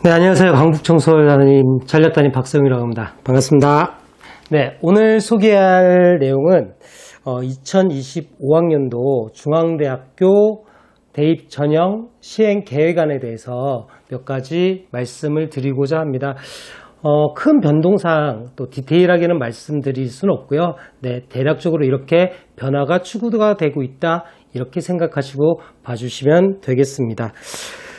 네, 안녕하세요. 강북청솔단임 전략단임 박성희라고 합니다. 반갑습니다. 네, 오늘 소개할 내용은 2025학년도 중앙대학교 대입 전형 시행 계획안에 대해서 몇 가지 말씀을 드리고자 합니다. 큰 변동사항 또 디테일하게는 말씀드릴 수는 없고요. 네, 대략적으로 이렇게 변화가 추구가 되고 있다 이렇게 생각하시고 봐주시면 되겠습니다.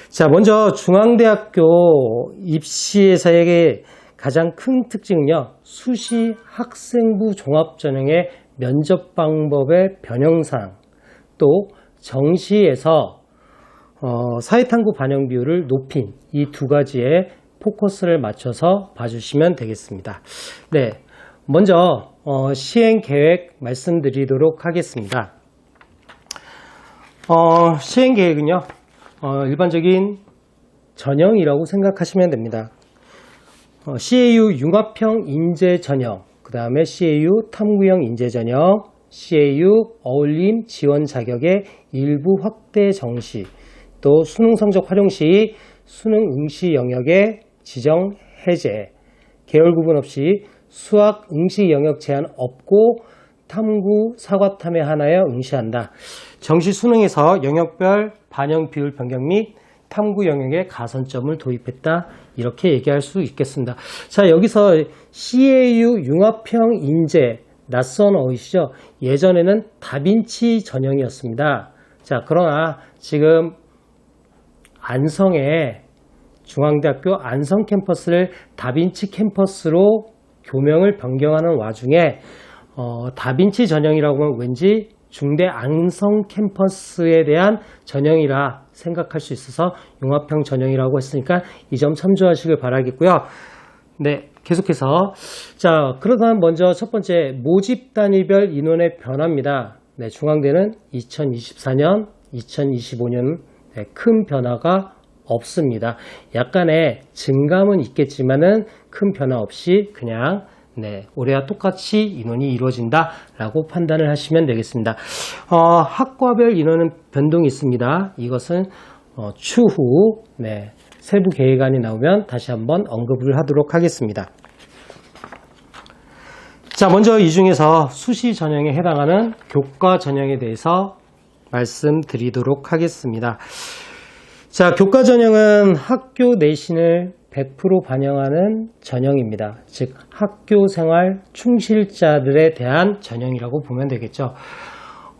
자, 먼저 중앙대학교 입시에서의 가장 큰 특징은요, 수시 학생부 종합전형의 면접 방법의 변형상, 또 정시에서 사회탐구 반영 비율을 높인 이 두 가지에 포커스를 맞춰서 봐주시면 되겠습니다. 네, 먼저 시행 계획 말씀드리도록 하겠습니다. 시행 계획은요, 일반적인 전형이라고 생각하시면 됩니다. CAU 융합형 인재 전형, 그 다음에 CAU 탐구형 인재 전형, CAU 어울림 지원 자격의 일부 확대 정시, 또 수능 성적 활용 시 수능 응시 영역의 지정 해제, 계열 구분 없이 수학 응시 영역 제한 없고 탐구 사과탐에 하나여 응시한다. 정시 수능에서 영역별 반영 비율 변경 및 탐구 영역에 가산점을 도입했다. 이렇게 얘기할 수 있겠습니다. 자, 여기서 CAU 융합형 인재, 낯선 어휘시죠? 예전에는 다빈치 전형이었습니다. 자, 그러나 지금 안성에 중앙대학교 안성 캠퍼스를 다빈치 캠퍼스로 교명을 변경하는 와중에 다빈치 전형이라고 하면 왠지 중대 안성 캠퍼스에 대한 전형이라 생각할 수 있어서 융합형 전형이라고 했으니까 이 점 참조하시길 바라겠고요. 네, 계속해서 자, 그러면 먼저 첫 번째 모집 단위별 인원의 변화입니다. 네, 중앙대는 2024년, 2025년 네, 큰 변화가 없습니다. 약간의 증감은 있겠지만은 큰 변화 없이 그냥 네, 올해와 똑같이 인원이 이루어진다라고 판단을 하시면 되겠습니다. 학과별 인원은 변동이 있습니다. 이것은 추후 네, 세부 계획안이 나오면 다시 한번 언급을 하도록 하겠습니다. 자, 먼저 이 중에서 수시 전형에 해당하는 교과 전형에 대해서 말씀드리도록 하겠습니다. 자, 교과 전형은 학교 내신을 100% 반영하는 전형입니다. 즉 학교 생활 충실자들에 대한 전형이라고 보면 되겠죠.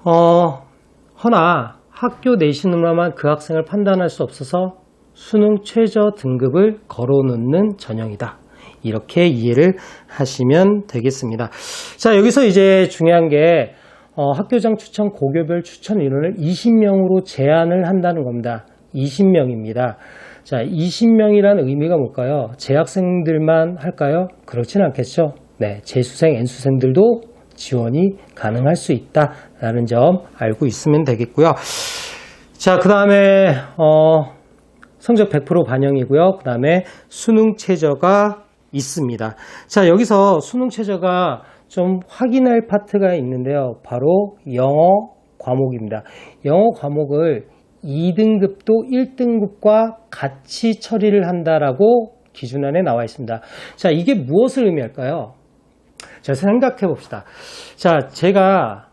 허나 학교 내신으로만 그 학생을 판단할 수 없어서 수능 최저 등급을 걸어놓는 전형이다. 이렇게 이해를 하시면 되겠습니다. 자, 여기서 이제 중요한 게 학교장 추천 고교별 추천 인원을 20명으로 제한을 한다는 겁니다. 20명입니다. 자, 20명이라는 의미가 뭘까요? 재학생들만 할까요? 그렇진 않겠죠. 네, 재수생, N수생들도 지원이 가능할 수 있다라는 점 알고 있으면 되겠고요. 자, 그 다음에 성적 100% 반영이고요. 그 다음에 수능 최저가 있습니다. 자, 여기서 수능 최저가 좀 확인할 파트가 있는데요. 바로 영어 과목입니다. 영어 과목을 2등급도 1등급과 같이 처리를 한다라고 기준안에 나와 있습니다. 자, 이게 무엇을 의미할까요? 자, 생각해 봅시다. 자, 제가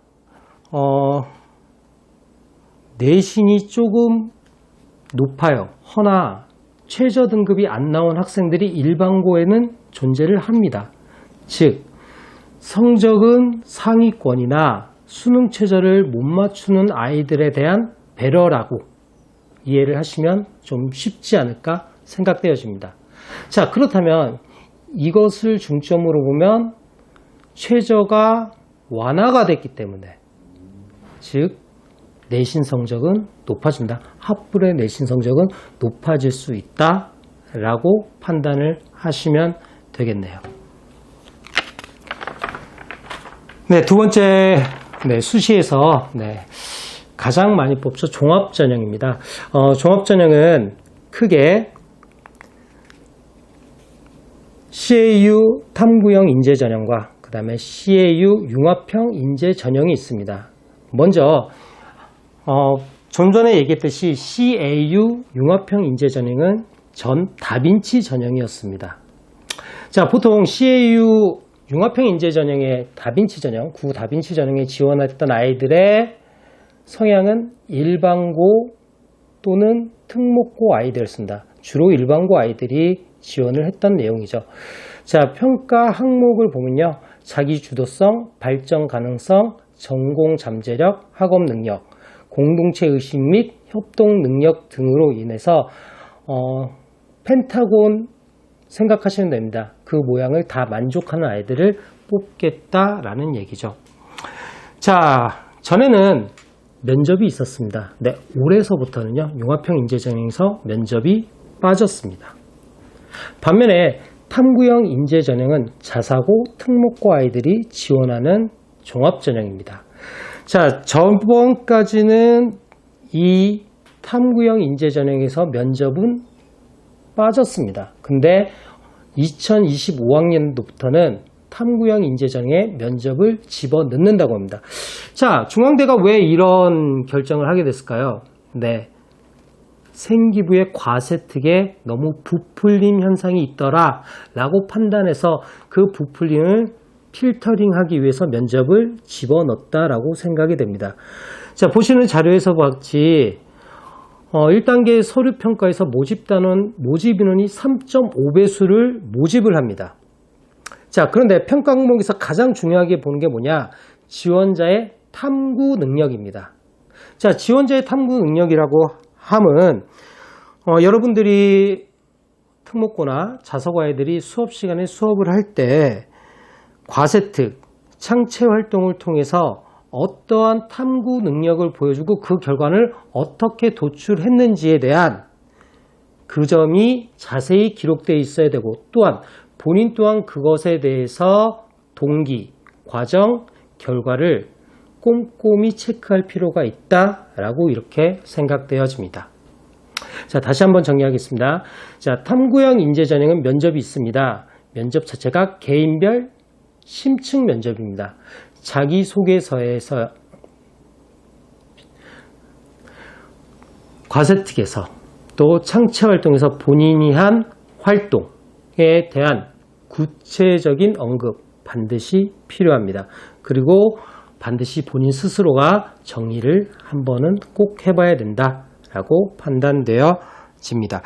내신이 조금 높아요. 허나 최저 등급이 안 나온 학생들이 일반고에는 존재를 합니다. 즉 성적은 상위권이나 수능 최저를 못 맞추는 아이들에 대한 배려라고 이해를 하시면 좀 쉽지 않을까 생각되어집니다. 자, 그렇다면 이것을 중점으로 보면 최저가 완화가 됐기 때문에 즉 내신 성적은 높아진다. 합불의 내신 성적은 높아질 수 있다라고 판단을 하시면 되겠네요. 네, 두 번째 네, 수시에서 네, 가장 많이 뽑죠. 종합전형입니다. 종합전형은 크게 CAU 탐구형 인재전형과 그 다음에 CAU 융합형 인재전형이 있습니다. 먼저 좀 전에 얘기했듯이 CAU 융합형 인재 전형은 전 다빈치 전형이었습니다. 자, 보통 CAU 융합형 인재 전형의 다빈치 전형, 구 다빈치 전형에 지원했던 아이들의 성향은 일반고 또는 특목고 아이들이었습니다. 주로 일반고 아이들이 지원을 했던 내용이죠. 자, 평가 항목을 보면요. 자기 주도성, 발전 가능성, 전공 잠재력, 학업 능력, 공동체 의식 및 협동 능력 등으로 인해서 펜타곤 생각하시면 됩니다. 그 모양을 다 만족하는 아이들을 뽑겠다라는 얘기죠. 자, 전에는 면접이 있었습니다. 네, 올해서부터는요, 융합형 인재전형에서 면접이 빠졌습니다. 반면에 탐구형 인재전형은 자사고, 특목고 아이들이 지원하는 종합전형입니다. 자, 저번까지는 이 탐구형 인재전형에서 면접은 빠졌습니다. 근데 2025학년도부터는 탐구형 인재전형에 면접을 집어넣는다고 합니다. 자, 중앙대가 왜 이런 결정을 하게 됐을까요? 네, 생기부의 과세특에 너무 부풀림 현상이 있더라 라고 판단해서 그 부풀림을 필터링하기 위해서 면접을 집어넣었다라고 생각이 됩니다. 자, 보시는 자료에서 봤지 1단계 서류평가에서 모집 인원이 3.5배수를 모집을 합니다. 자, 그런데 평가 항목에서 가장 중요하게 보는 게 뭐냐? 지원자의 탐구 능력입니다. 자, 지원자의 탐구 능력이라고 함은 여러분들이 특목고나 자사고 아이들이 수업 시간에 수업을 할 때 과세특, 창체 활동을 통해서 어떠한 탐구 능력을 보여주고 그 결과를 어떻게 도출했는지에 대한 그 점이 자세히 기록되어 있어야 되고, 또한 본인 또한 그것에 대해서 동기, 과정, 결과를 꼼꼼히 체크할 필요가 있다라고 이렇게 생각되어집니다. 자, 다시 한번 정리하겠습니다. 자, 탐구형 인재전형은 면접이 있습니다. 면접 자체가 개인별 심층 면접입니다. 자기소개서에서 과세특에서 또 창체활동에서 본인이 한 활동에 대한 구체적인 언급 반드시 필요합니다. 그리고 반드시 본인 스스로가 정리를 한 번은 꼭 해봐야 된다라고 판단되어집니다.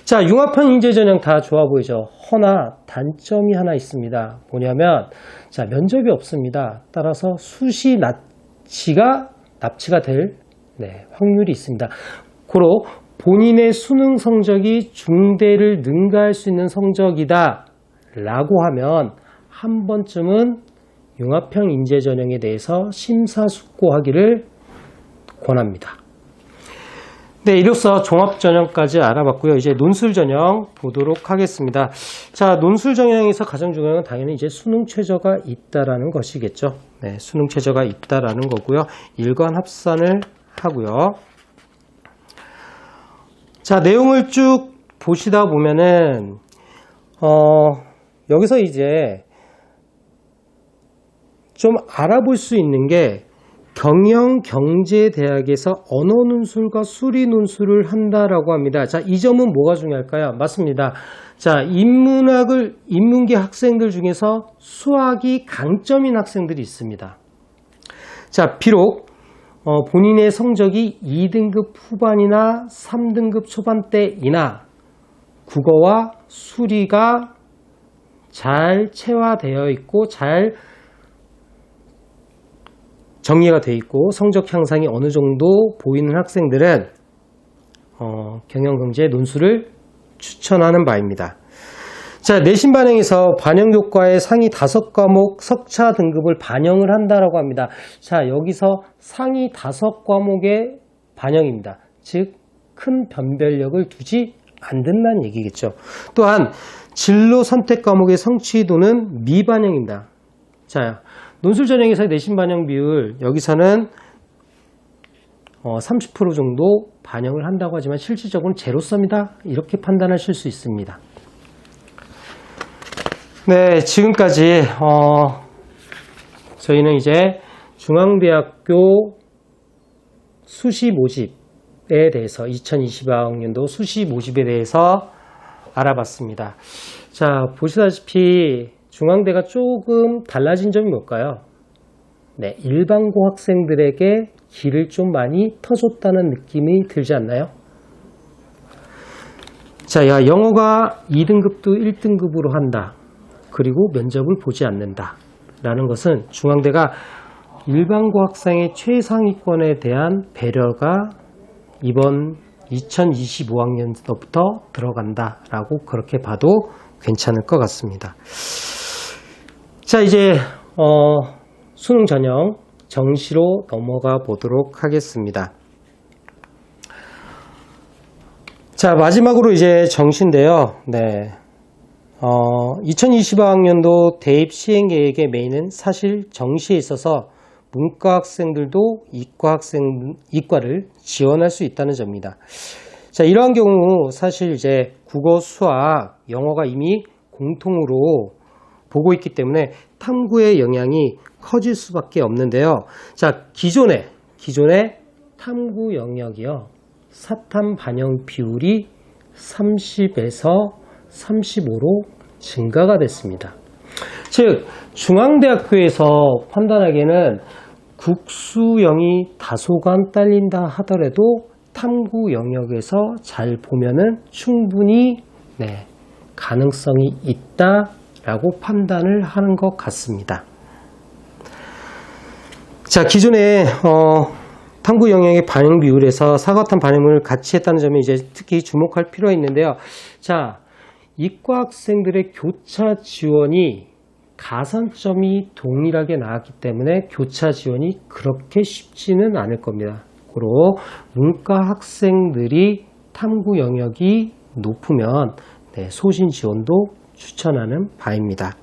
자, 융합형 인재전형 다 좋아 보이죠? 허나 단점이 하나 있습니다. 뭐냐면, 자, 면접이 없습니다. 따라서 수시 납치가 될 확률이 있습니다. 고로 본인의 수능 성적이 중대를 능가할 수 있는 성적이다 라고 하면 한 번쯤은 융합형 인재전형에 대해서 심사숙고하기를 권합니다. 네, 이로써 종합전형까지 알아봤고요. 이제 논술전형 보도록 하겠습니다. 자, 논술전형에서 가장 중요한 건 당연히 이제 수능 최저가 있다라는 것이겠죠. 네, 수능 최저가 있다라는 거고요. 일관 합산을 하고요. 자, 내용을 쭉 보시다 보면은 여기서 이제 좀 알아볼 수 있는 게 경영경제대학에서 언어논술과 수리논술을 한다라고 합니다. 자, 이 점은 뭐가 중요할까요? 맞습니다. 자, 인문계 학생들 중에서 수학이 강점인 학생들이 있습니다. 자, 비록 본인의 성적이 2등급 후반이나 3등급 초반대이나 국어와 수리가 잘 체화되어 있고 잘 정리가 되어 있고 성적 향상이 어느 정도 보이는 학생들은 경영경제 논술을 추천하는 바입니다. 자, 내신 반영에서 반영 효과의 상위 5과목 석차 등급을 반영을 한다라고 합니다. 자, 여기서 상위 5과목의 반영입니다. 즉, 큰 변별력을 두지 않는다는 얘기겠죠. 또한 진로 선택 과목의 성취도는 미반영입니다. 자, 논술 전형에서의 내신 반영 비율, 여기서는 30% 정도 반영을 한다고 하지만 실질적으로는 제로섬이다, 이렇게 판단하실 수 있습니다. 네, 지금까지 저희는 이제 중앙대학교 수시 모집에 대해서 2022학년도 수시 모집에 대해서 알아봤습니다. 자, 보시다시피 중앙대가 조금 달라진 점이 뭘까요? 네, 일반고 학생들에게 길을 좀 많이 터줬다는 느낌이 들지 않나요? 자, 영어가 2등급도 1등급으로 한다. 그리고 면접을 보지 않는다. 라는 것은 중앙대가 일반고 학생의 최상위권에 대한 배려가 이번 2025학년도부터 들어간다 라고 그렇게 봐도 괜찮을 것 같습니다. 자, 이제 수능 전형 정시로 넘어가 보도록 하겠습니다. 자, 마지막으로 이제 정시인데요. 네. 2025학년도 대입 시행 계획의 메인은 사실 정시에 있어서 문과 학생들도 이과를 지원할 수 있다는 점입니다. 자, 이러한 경우 사실 이제 국어, 수학, 영어가 이미 공통으로 보고 있기 때문에 탐구의 영향이 커질 수밖에 없는데요. 자, 기존의 탐구 영역이요. 사탐 반영 비율이 30에서 35로 증가가 됐습니다. 즉, 중앙대학교에서 판단하기에는 국수형이 다소간 딸린다 하더라도 탐구 영역에서 잘 보면은 충분히 가능성이 있다라고 판단을 하는 것 같습니다. 자, 기존에 탐구 영역의 반영 비율에서 사과탐 반영을 같이 했다는 점에 이제 특히 주목할 필요가 있는데요. 자, 이과 학생들의 교차 지원이 가산점이 동일하게 나왔기 때문에 교차 지원이 그렇게 쉽지는 않을 겁니다. 고로 문과 학생들이 탐구 영역이 높으면 소신 지원도 추천하는 바입니다.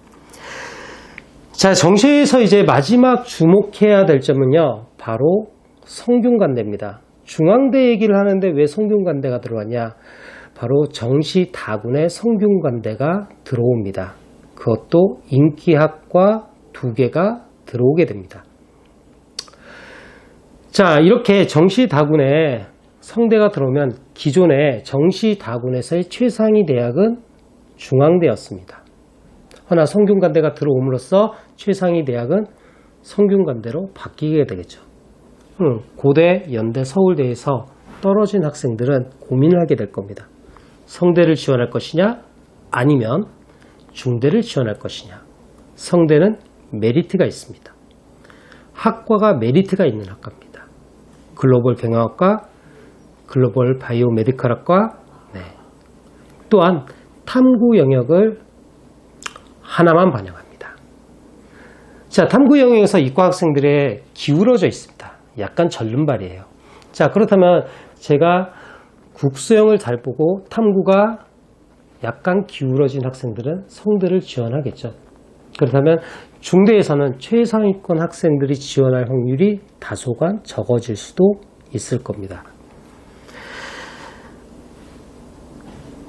자, 정시에서 이제 마지막 주목해야 될 점은요, 바로 성균관대입니다. 중앙대 얘기를 하는데 왜 성균관대가 들어왔냐? 바로 정시 다군에 성균관대가 들어옵니다. 그것도 인기학과 2개가 들어오게 됩니다. 자, 이렇게 정시 다군에 성대가 들어오면 기존의 정시 다군에서의 최상위 대학은 중앙대였습니다. 허나 성균관대가 들어옴으로써 최상위 대학은 성균관대로 바뀌게 되겠죠. 고대, 연대, 서울대에서 떨어진 학생들은 고민을 하게 될 겁니다. 성대를 지원할 것이냐, 아니면 중대를 지원할 것이냐. 성대는 메리트가 있습니다. 학과가 메리트가 있는 학과입니다. 글로벌 경영학과, 글로벌 바이오 메디컬학과, 또한 탐구 영역을 하나만 반영합니다. 자, 탐구 영역에서 이과 학생들의 기울어져 있습니다. 약간 절름발이에요. 자, 그렇다면 제가 국수형을 잘 보고 탐구가 약간 기울어진 학생들은 성대를 지원하겠죠. 그렇다면 중대에서는 최상위권 학생들이 지원할 확률이 다소간 적어질 수도 있을 겁니다.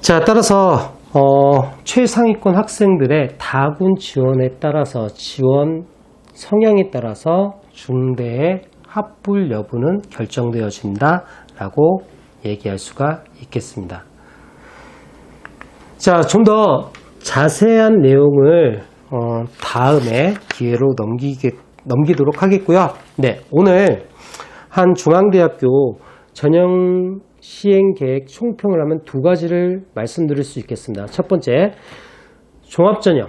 자, 따라서 최상위권 학생들의 다군 지원에 따라서 지원 성향에 따라서 중대의 합불 여부는 결정되어진다라고 얘기할 수가 있겠습니다. 자, 좀 더 자세한 내용을 다음에 기회로 넘기도록 하겠고요. 네, 오늘 한 중앙대학교 전형 시행 계획 총평을 하면 2가지를 말씀드릴 수 있겠습니다. 첫 번째, 종합전형,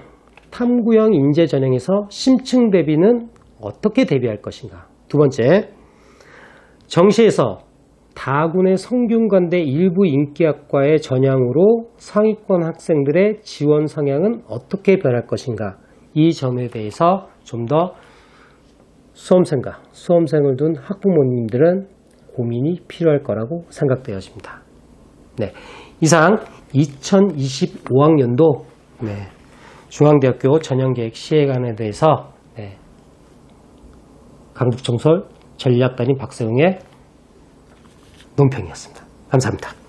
탐구형 인재 전형에서 심층 대비는 어떻게 대비할 것인가. 두 번째, 정시에서 다군의 성균관대 일부 인기학과의 전향으로 상위권 학생들의 지원 성향은 어떻게 변할 것인가. 이 점에 대해서 좀 더 수험생을 둔 학부모님들은 고민이 필요할 거라고 생각되어집니다. 네, 이상 2025학년도 중앙대학교 전형계획 시행안에 대해서 강북정설 전략단임 박세웅의 논평이었습니다. 감사합니다.